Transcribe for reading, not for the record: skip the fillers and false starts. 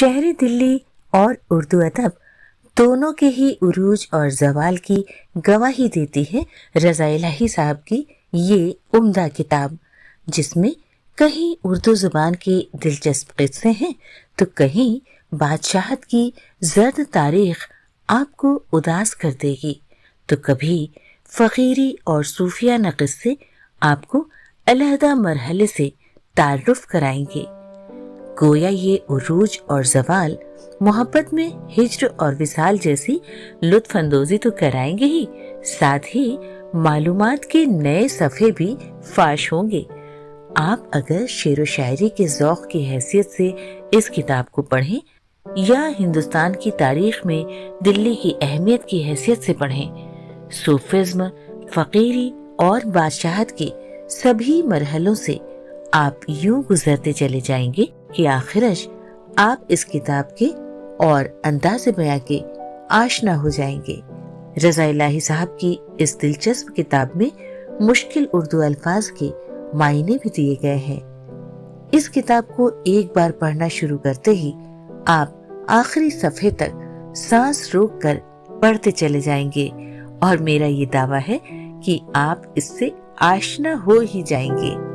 शहरी दिल्ली और उर्दू अदब दोनों के ही उरूज और जवाल की गवाही देती है रज़ा इलाही साहब की ये उम्दा किताब, जिसमें कहीं उर्दू ज़ुबान के दिलचस्प किस्से हैं तो कहीं बादशाहत की जर्द तारीख आपको उदास कर देगी, तो कभी फ़कीरी और सूफियाना किस्से आपको अलहदा मरहले से तारुफ कराएंगे। गोया ये उरूज और जवाल मोहब्बत में हिज्र और विसाल जैसी लुत्फ अंदोजी तो कराएंगे ही, साथ ही मालूमात के नए सफ़े भी फाश होंगे। आप अगर शेर व शायरी के ज़ौक़ की हैसियत से इस किताब को पढ़ें या हिंदुस्तान की तारीख में दिल्ली की अहमियत की हैसियत से पढ़ें, सूफिज्म, फ़कीरी और बादशाहत के सभी मरहलों से आप यूं गुजरते चले जाएंगे कि आखिरश आप इस किताब के और अंदाज़े बयां के आशना हो जाएंगे। रज़ा इलाही साहब की इस दिलचस्प किताब में मुश्किल उर्दू अल्फाज के मायने भी दिए गए हैं। इस किताब को एक बार पढ़ना शुरू करते ही आप आखिरी सफ़े तक सांस रोक कर पढ़ते चले जाएंगे और मेरा ये दावा है कि आप इससे आशना हो ही जाएंगे।